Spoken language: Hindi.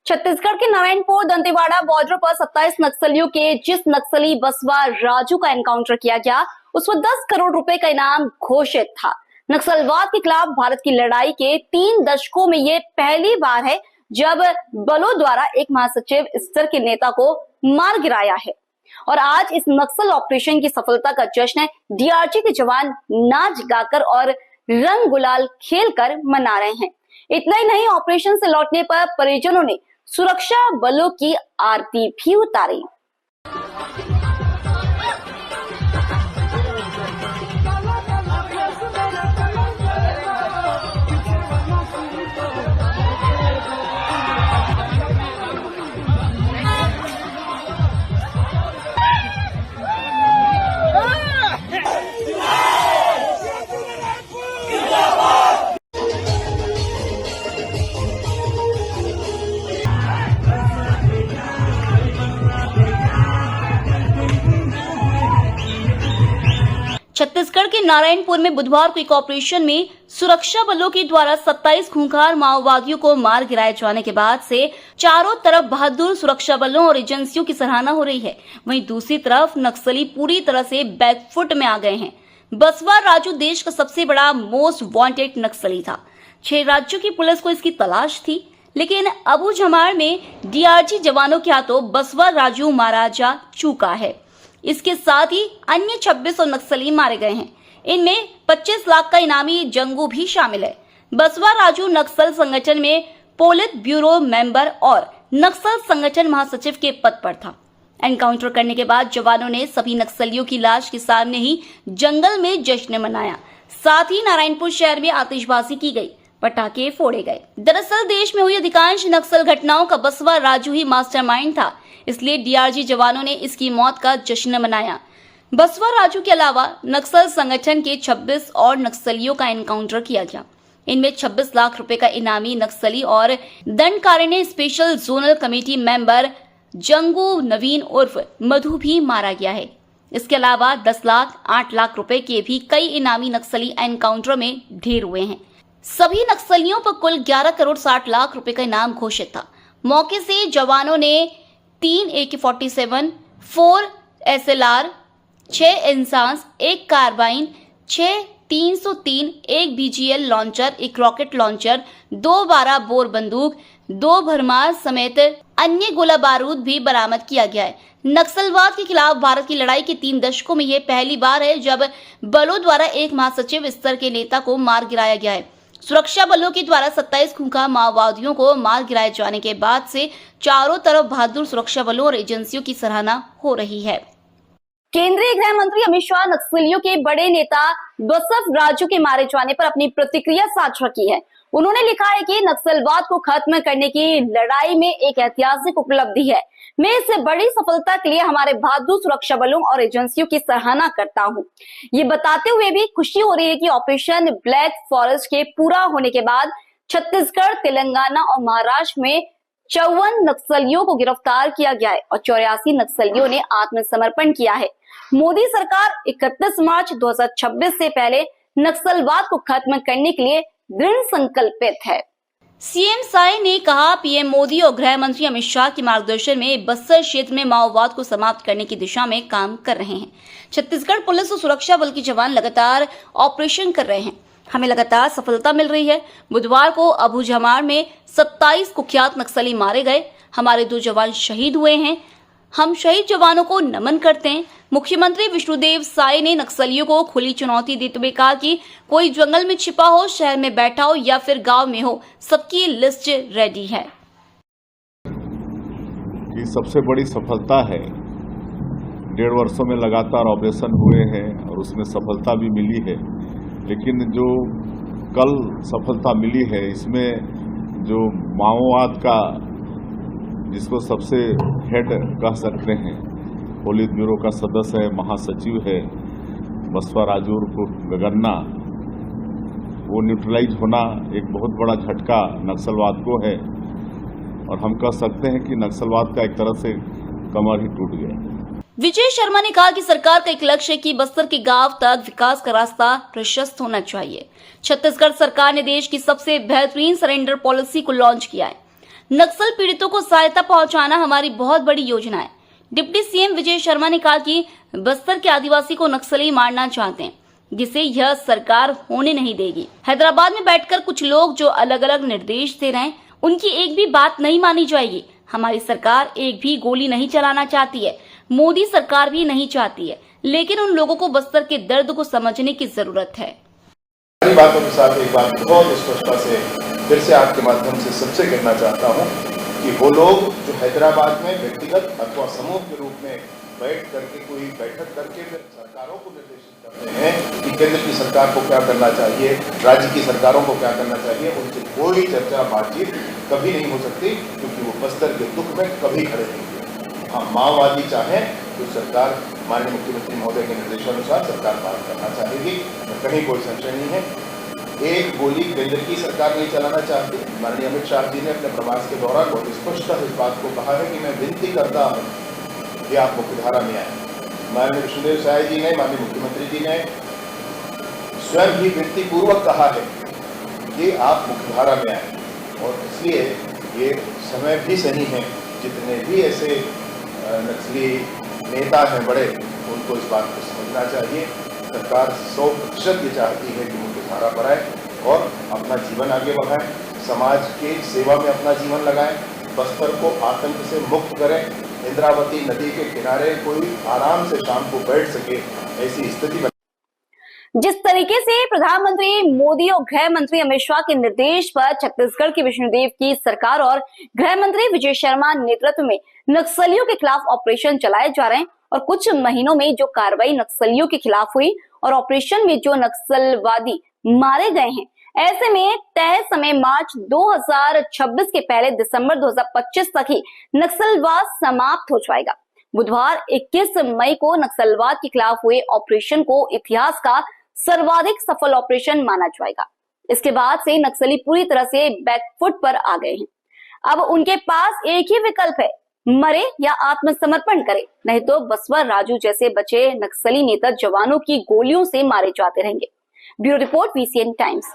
छत्तीसगढ़ के नारायणपुर दंतेवाड़ा बॉर्डर पर 27 नक्सलियों के जिस नक्सली बसवा राजू का एनकाउंटर किया गया, उस पर 10 करोड़ रुपए का इनाम घोषित था। नक्सलवाद के खिलाफ भारत की लड़ाई के 3 दशकों में ये पहली बार है जब बलों द्वारा एक महासचिव स्तर के नेता को मार गिराया है। और आज इस नक्सल ऑपरेशन की सफलता का जश्न डीआरजी के जवान नाच गाकर और रंग गुलाल खेलकर मना रहे हैं। इतना ही नहीं, ऑपरेशन से लौटने पर परिजनों ने सुरक्षा बलों की आरती भी उतारी। छत्तीसगढ़ के नारायणपुर में बुधवार को एक ऑपरेशन में सुरक्षा बलों के द्वारा 27 खूंखार माओवादियों को मार गिराए जाने के बाद से चारों तरफ बहादुर सुरक्षा बलों और एजेंसियों की सराहना हो रही है। वहीं दूसरी तरफ नक्सली पूरी तरह से बैकफुट में आ गए हैं। बसवा राजू देश का सबसे बड़ा मोस्ट वांटेड नक्सली था। 6 राज्यों की पुलिस को इसकी तलाश थी, लेकिन अबूझमाड़ में डीआरजी जवानों के हाथों बसवा राजू मारा जा चुका है। इसके साथ ही अन्य 26 नक्सली मारे गए हैं। इनमें 25 लाख का इनामी जंगू भी शामिल है। बसवा राजू नक्सल संगठन में पोलित ब्यूरो मेंबर और नक्सल संगठन महासचिव के पद पर था। एनकाउंटर करने के बाद जवानों ने सभी नक्सलियों की लाश के सामने ही जंगल में जश्न मनाया। साथ ही नारायणपुर शहर में आतिशबाजी की गई, पटाखे फोड़े गए। दरअसल देश में हुई अधिकांश नक्सल घटनाओं का बसवा राजू ही मास्टरमाइंड था, इसलिए डीआरजी जवानों ने इसकी मौत का जश्न मनाया। बसवा राजू के अलावा नक्सल संगठन के 26 और नक्सलियों का एनकाउंटर किया गया। इनमें 26 लाख रुपए का इनामी नक्सली और Dandakaranya special zonal committee member Jangu Naveen उर्फ मधु भी मारा गया है। इसके अलावा 10 लाख 8 लाख रुपए के भी कई इनामी नक्सली एनकाउंटर में ढेर हुए हैं। सभी नक्सलियों पर कुल 11 करोड़ 60 लाख रुपए का इनाम घोषित था। मौके से जवानों ने 3 AK-47, 4 SLR, 6 INSAS, 1 carbine, 6 303, 1 BGL launcher, 1 rocket launcher, 2 12 bore बंदूक, 2 भरमार समेत अन्य गोला बारूद भी बरामद किया गया है। नक्सलवाद के खिलाफ भारत की लड़ाई के 3 दशकों में यह पहली बार है जब बलों द्वारा एक महासचिव स्तर के नेता को मार गिराया गया है। सुरक्षा बलों के द्वारा 27 खूंखार माओवादियों को मार गिराए जाने के बाद से चारों तरफ बहादुर सुरक्षा बलों और एजेंसियों की सराहना हो रही है। केंद्रीय गृह मंत्री अमित शाह नक्सलियों के बड़े नेता बसवा राजू के मारे जाने पर अपनी प्रतिक्रिया साझा की है। उन्होंने लिखा है कि नक्सलवाद को खत्म करने की लड़ाई में एक ऐतिहासिक उपलब्धि है। मैं इस बड़ी सफलता के लिए हमारे बहादुर सुरक्षा बलों और एजेंसियों की सराहना करता हूं। ये बताते हुए भी खुशी हो रही है कि ऑपरेशन ब्लैक फॉरेस्ट के पूरा होने के बाद छत्तीसगढ़, तेलंगाना और महाराष्ट्र में 54 नक्सलियों को गिरफ्तार किया गया है और 84 नक्सलियों ने आत्मसमर्पण किया है। मोदी सरकार 31 मार्च 2026 से पहले नक्सलवाद को खत्म करने के लिए दृढ़ संकल्पित है। सीएम साय ने कहा, पीएम मोदी और गृह मंत्री अमित शाह के मार्गदर्शन में बस्तर क्षेत्र में माओवाद को समाप्त करने की दिशा में काम कर रहे हैं। छत्तीसगढ़ पुलिस और सुरक्षा बल के जवान लगातार ऑपरेशन कर रहे हैं। हमें लगातार सफलता मिल रही है। बुधवार को अबूझमाड़ में 27 कुख्यात नक्सली मारे गए। हमारे 2 जवान शहीद हुए हैं। हम शहीद जवानों को नमन करते हैं। मुख्यमंत्री विष्णुदेव साय ने नक्सलियों को खुली चुनौती देते हुए कहा कि कोई जंगल में छिपा हो, शहर में बैठा हो या फिर गांव में हो, सबकी लिस्ट रेडी है। ये सबसे बड़ी सफलता है। 1.5 वर्षों में लगातार ऑपरेशन हुए हैं और उसमें सफलता भी मिली है। लेकिन जो कल सफलता मिली है, इसमें जो माओवाद का जिसको सबसे हेड कह सकते हैं, पोलित ब्यूरो का सदस्य है, महासचिव है बसवा राजू को गगन्ना, वो न्यूट्रलाइज होना एक बहुत बड़ा झटका नक्सलवाद को है। और हम कह सकते हैं कि नक्सलवाद का एक तरह से कमर ही टूट गया। विजय शर्मा ने कहा कि सरकार का एक लक्ष्य है कि बस्तर के गांव तक विकास का रास्ता प्रशस्त होना चाहिए। छत्तीसगढ़ सरकार ने देश की सबसे बेहतरीन सरेंडर पॉलिसी को लॉन्च किया है। नक्सल पीड़ितों को सहायता पहुंचाना हमारी बहुत बड़ी योजना है। डिप्टी सीएम विजय शर्मा ने कहा कि बस्तर के आदिवासी को नक्सली मारना चाहते हैं, जिसे यह सरकार होने नहीं देगी। हैदराबाद में बैठकर कुछ लोग जो अलग अलग निर्देश दे रहे हैं, उनकी एक भी बात नहीं मानी जाएगी। हमारी सरकार एक भी गोली नहीं चलाना चाहती है, मोदी सरकार भी नहीं चाहती है, लेकिन उन लोगों को बस्तर के दर्द को समझने की जरूरत है। बातों के साथ एक बात बहुत स्पष्टता से फिर से आपके माध्यम से सबसे कहना चाहता हूं कि वो लोग जो हैदराबाद में व्यक्तिगत अथवा समूह के रूप में बैठ करके कोई बैठक करके फिर सरकारों को निर्देशित करते हैं कि केंद्र की सरकार को क्या करना चाहिए, राज्य की सरकारों को क्या करना चाहिए, उनसे कोई चर्चा बातचीत कभी नहीं हो सकती, क्योंकि वो बस्तर के दुख में कभी खड़े नहीं हुए। हाँ, माओवादी चाहे तो सरकार माननीय मुख्यमंत्री महोदय के निर्देशानुसार सरकार बात करना चाहेगी, कहीं कोई संशय नहीं है। एक गोली केंद्र की सरकार नहीं चलाना चाहती। माननीय अमित शाह जी ने अपने प्रवास के दौरान बहुत स्पष्टता इस बात को कहा है कि मैं विनती करता हूं कि आप मुख्यधारा में आए। माननीय विष्णुदेव साय जी ने, माननीय मुख्यमंत्री जी ने स्वयं ही विनती पूर्वक कहा है कि आप मुख्यधारा में आए, और इसलिए ये समय भी सही है। जितने भी ऐसे नक्सली नेता हैं बड़े, उनको इस बात को समझना चाहिए। सरकार 100% ये चाहती है कि मुख्यधारा पर आए और अपना जीवन आगे बढ़ाएं, समाज के सेवा में अपना जीवन लगाएं, बस्तर को आतंक से मुक्त करें, इंद्रावती नदी के किनारे कोई आराम से शाम को बैठ सके, ऐसी स्थिति बने। जिस तरीके से प्रधानमंत्री मोदी और गृह मंत्री अमित शाह के निर्देश पर छत्तीसगढ़ की विष्णुदेव की सरकार और गृह मंत्री विजय शर्मा नेतृत्व में नक्सलियों के खिलाफ ऑपरेशन चलाए जा रहे हैं, और कुछ महीनों में जो कार्रवाई नक्सलियों के खिलाफ हुई और ऑपरेशन में जो नक्सलवादी मारे गए हैं, ऐसे में तय समय मार्च 2026 के पहले दिसंबर 2025 तक ही नक्सलवाद समाप्त हो जाएगा। बुधवार 21 मई को नक्सलवाद के खिलाफ हुए ऑपरेशन को इतिहास का सर्वाधिक सफल ऑपरेशन माना जाएगा। इसके बाद से नक्सली पूरी तरह से बैकफुट पर आ गए हैं। अब उनके पास एक ही विकल्प है, मरे या आत्मसमर्पण करे, नहीं तो बसवर राजू जैसे बचे नक्सली नेता जवानों की गोलियों से मारे जाते रहेंगे। Bureau report, VCN times.